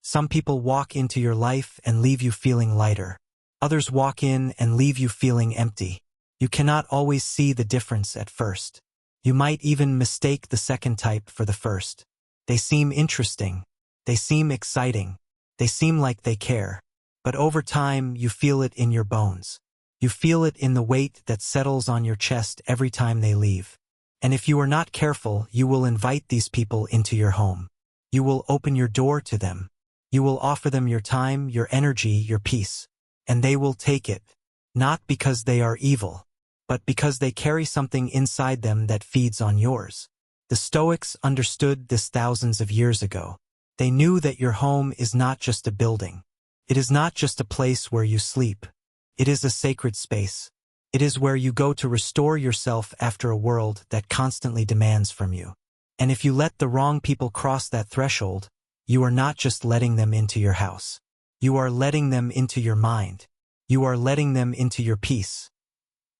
Some people walk into your life and leave you feeling lighter. Others walk in and leave you feeling empty. You cannot always see the difference at first. You might even mistake the second type for the first. They seem interesting. They seem exciting. They seem like they care. But over time, you feel it in your bones. You feel it in the weight that settles on your chest every time they leave. And if you are not careful, you will invite these people into your home. You will open your door to them. You will offer them your time, your energy, your peace. And they will take it, not because they are evil, but because they carry something inside them that feeds on yours. The Stoics understood this thousands of years ago. They knew that your home is not just a building. It is not just a place where you sleep. It is a sacred space. It is where you go to restore yourself after a world that constantly demands from you. And if you let the wrong people cross that threshold, you are not just letting them into your house. You are letting them into your mind. You are letting them into your peace.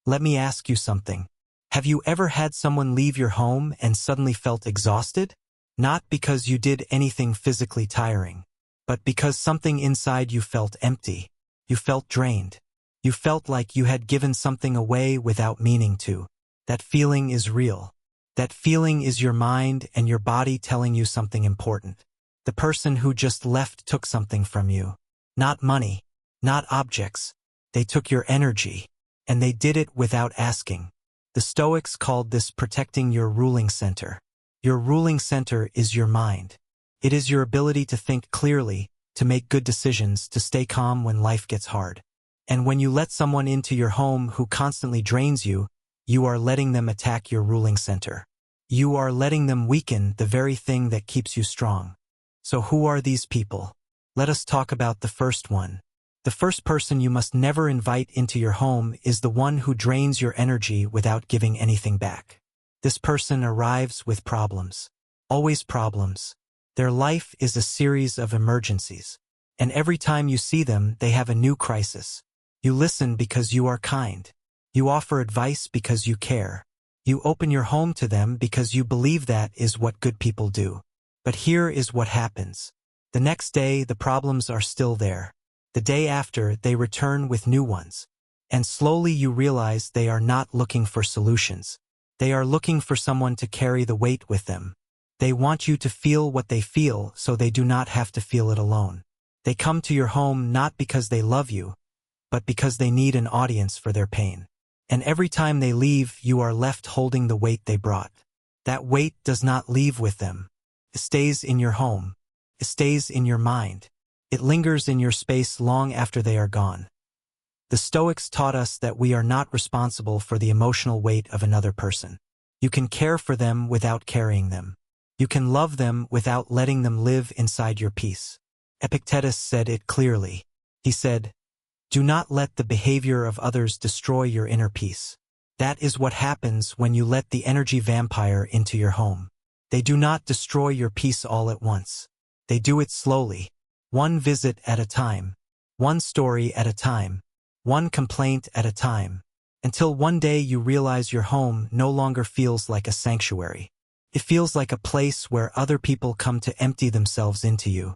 Let me ask you something. Have you ever had someone leave your home and suddenly felt exhausted? Not because you did anything physically tiring, but because something inside you felt empty. You felt drained. You felt like you had given something away without meaning to. That feeling is real. That feeling is your mind and your body telling you something important. The person who just left took something from you. Not money, not objects. They took your energy, and they did it without asking. The Stoics called this protecting your ruling center. Your ruling center is your mind. It is your ability to think clearly, to make good decisions, to stay calm when life gets hard. And when you let someone into your home who constantly drains you, you are letting them attack your ruling center. You are letting them weaken the very thing that keeps you strong. So who are these people? Let us talk about the first one. The first person you must never invite into your home is the one who drains your energy without giving anything back. This person arrives with problems. Always problems. Their life is a series of emergencies. And every time you see them, they have a new crisis. You listen because you are kind. You offer advice because you care. You open your home to them because you believe that is what good people do. But here is what happens. The next day, the problems are still there. The day after, they return with new ones. And slowly you realize they are not looking for solutions. They are looking for someone to carry the weight with them. They want you to feel what they feel so they do not have to feel it alone. They come to your home not because they love you, but because they need an audience for their pain. And every time they leave, you are left holding the weight they brought. That weight does not leave with them. It stays in your home. It stays in your mind. It lingers in your space long after they are gone. The Stoics taught us that we are not responsible for the emotional weight of another person. You can care for them without carrying them. You can love them without letting them live inside your peace. Epictetus said it clearly. He said, "Do not let the behavior of others destroy your inner peace." That is what happens when you let the energy vampire into your home. They do not destroy your peace all at once. They do it slowly, one visit at a time, one story at a time, one complaint at a time, until one day you realize your home no longer feels like a sanctuary. It feels like a place where other people come to empty themselves into you.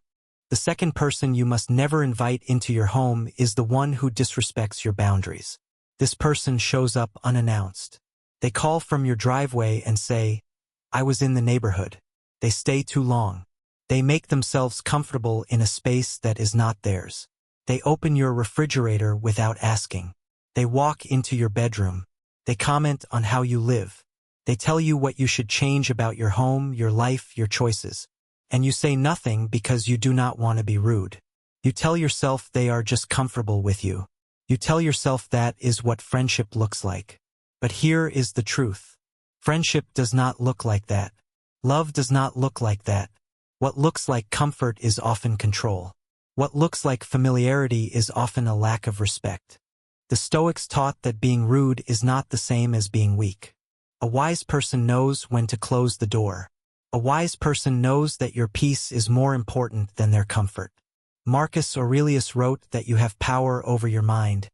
The second person you must never invite into your home is the one who disrespects your boundaries. This person shows up unannounced. They call from your driveway and say, "I was in the neighborhood." They stay too long. They make themselves comfortable in a space that is not theirs. They open your refrigerator without asking. They walk into your bedroom. They comment on how you live. They tell you what you should change about your home, your life, your choices. And you say nothing because you do not want to be rude. You tell yourself they are just comfortable with you. You tell yourself that is what friendship looks like. But here is the truth. Friendship does not look like that. Love does not look like that. What looks like comfort is often control. What looks like familiarity is often a lack of respect. The Stoics taught that being rude is not the same as being weak. A wise person knows when to close the door. A wise person knows that your peace is more important than their comfort. Marcus Aurelius wrote that you have power over your mind,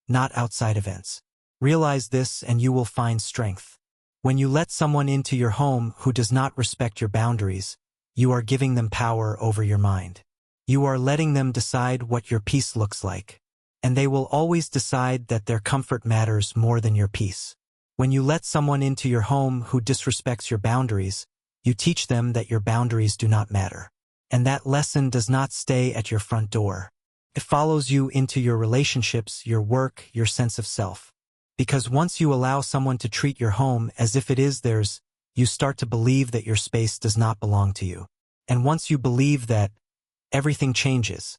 not outside events. Realize this and you will find strength. When you let someone into your home who does not respect your boundaries, you are giving them power over your mind. You are letting them decide what your peace looks like. And they will always decide that their comfort matters more than your peace. When you let someone into your home who disrespects your boundaries, you teach them that your boundaries do not matter. And that lesson does not stay at your front door. It follows you into your relationships, your work, your sense of self. Because once you allow someone to treat your home as if it is theirs, you start to believe that your space does not belong to you. And once you believe that, everything changes.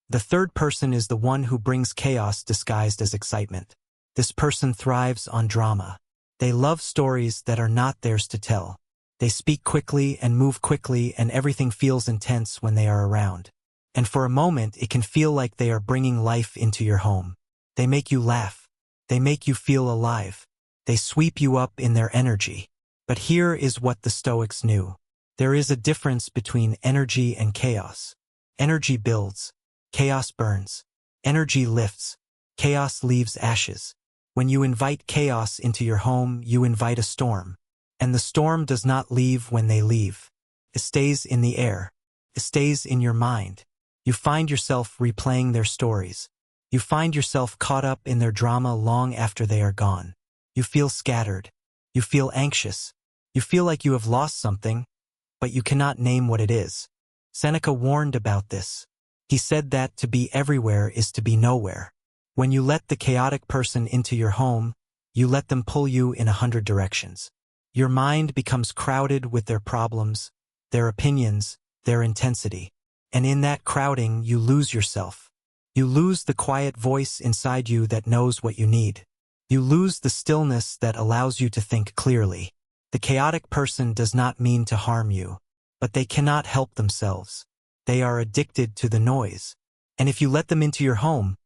The third person is the one who brings chaos disguised as excitement. This person thrives on drama. They love stories that are not theirs to tell. They speak quickly and move quickly, and everything feels intense when they are around. And for a moment, it can feel like they are bringing life into your home. They make you laugh. They make you feel alive. They sweep you up in their energy. But here is what the Stoics knew. There is a difference between energy and chaos. Energy builds. Chaos burns. Energy lifts. Chaos leaves ashes. When you invite chaos into your home, you invite a storm. And the storm does not leave when they leave. It stays in the air. It stays in your mind. You find yourself replaying their stories. You find yourself caught up in their drama long after they are gone. You feel scattered. You feel anxious. You feel like you have lost something, but you cannot name what it is. Seneca warned about this. He said that to be everywhere is to be nowhere. When you let the chaotic person into your home, you let them pull you in 100 directions. Your mind becomes crowded with their problems, their opinions, their intensity. And in that crowding, you lose yourself. You lose the quiet voice inside you that knows what you need. You lose the stillness that allows you to think clearly. The chaotic person does not mean to harm you, but they cannot help themselves. They are addicted to the noise. And if you let them into your home,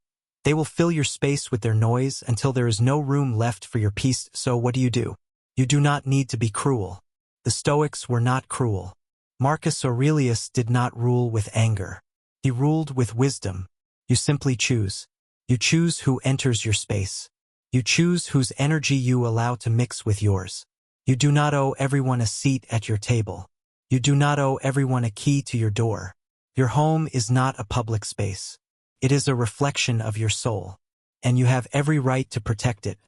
they will fill your space with their noise until there is no room left for your peace. So what do? You do not need to be cruel. The Stoics were not cruel. Marcus Aurelius did not rule with anger. He ruled with wisdom. You simply choose. You choose who enters your space. You choose whose energy you allow to mix with yours. You do not owe everyone a seat at your table. You do not owe everyone a key to your door. Your home is not a public space. It is a reflection of your soul, and you have every right to protect it.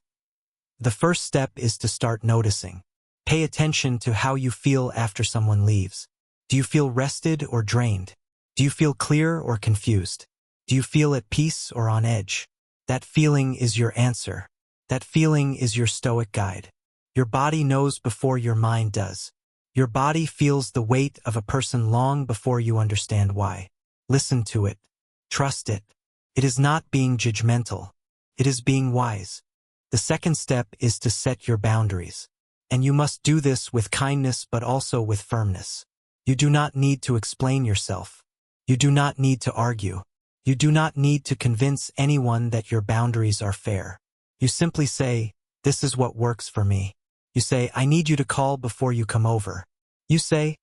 The first step is to start noticing. Pay attention to how you feel after someone leaves. Do you feel rested or drained? Do you feel clear or confused? Do you feel at peace or on edge? That feeling is your answer. That feeling is your Stoic guide. Your body knows before your mind does. Your body feels the weight of a person long before you understand why. Listen to it. Trust it. It is not being judgmental. It is being wise. The second step is to set your boundaries. And you must do this with kindness but also with firmness. You do not need to explain yourself. You do not need to argue. You do not need to convince anyone that your boundaries are fair. You simply say, "This is what works for me." You say, "I need you to call before you come over." You say,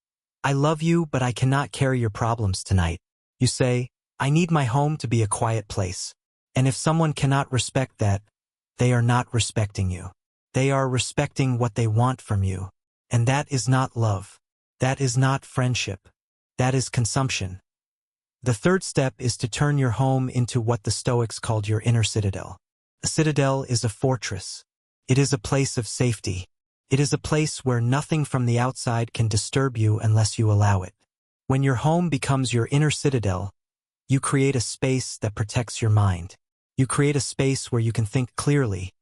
"I love you, but I cannot carry your problems tonight." You say, "I need my home to be a quiet place." And if someone cannot respect that, they are not respecting you. They are respecting what they want from you. And that is not love. That is not friendship. That is consumption. The third step is to turn your home into what the Stoics called your inner citadel. A citadel is a fortress. It is a place of safety. It is a place where nothing from the outside can disturb you unless you allow it. When your home becomes your inner citadel, you create a space that protects your mind. You create a space where you can think clearly,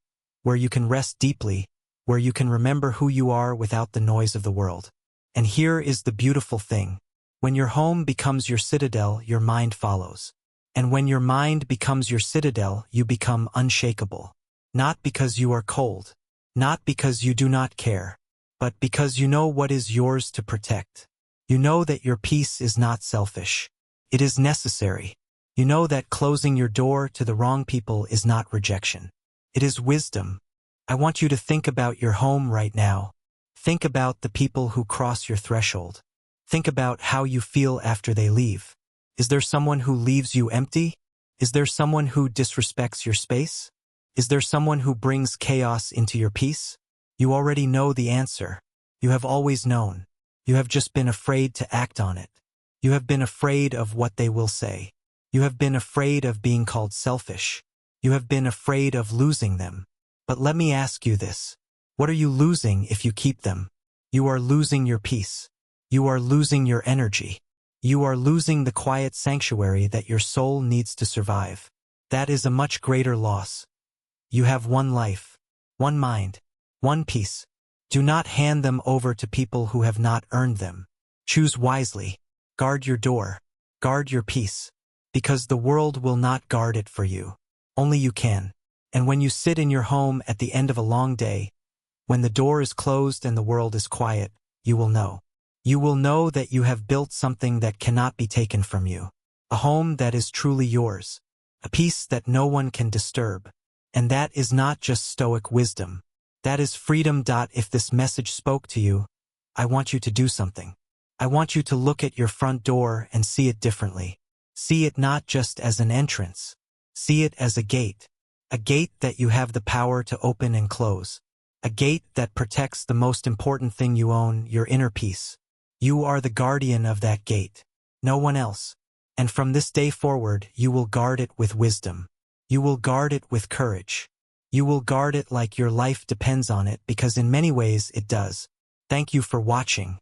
where you can rest deeply, where you can remember who you are without the noise of the world. And here is the beautiful thing. When your home becomes your citadel, your mind follows. And when your mind becomes your citadel, you become unshakable. Not because you are cold, not because you do not care, but because you know what is yours to protect. You know that your peace is not selfish. It is necessary. You know that closing your door to the wrong people is not rejection. It is wisdom. I want you to think about your home right now. Think about the people who cross your threshold. Think about how you feel after they leave. Is there someone who leaves you empty? Is there someone who disrespects your space? Is there someone who brings chaos into your peace? You already know the answer. You have always known. You have just been afraid to act on it. You have been afraid of what they will say. You have been afraid of being called selfish. You have been afraid of losing them. But let me ask you this. What are you losing if you keep them? You are losing your peace. You are losing your energy. You are losing the quiet sanctuary that your soul needs to survive. That is a much greater loss. You have one life, one mind, one peace. Do not hand them over to people who have not earned them. Choose wisely. Guard your door. Guard your peace. Because the world will not guard it for you. Only you can. And when you sit in your home at the end of a long day, when the door is closed and the world is quiet, you will know. You will know that you have built something that cannot be taken from you. A home that is truly yours. A peace that no one can disturb. And that is not just stoic wisdom. That is freedom. If this message spoke to you, I want you to do something. I want you to look at your front door and see it differently. See it not just as an entrance. See it as a gate. A gate that you have the power to open and close. A gate that protects the most important thing you own, your inner peace. You are the guardian of that gate. No one else. And from this day forward, you will guard it with wisdom. You will guard it with courage. You will guard it like your life depends on it, because in many ways it does. Thank you for watching.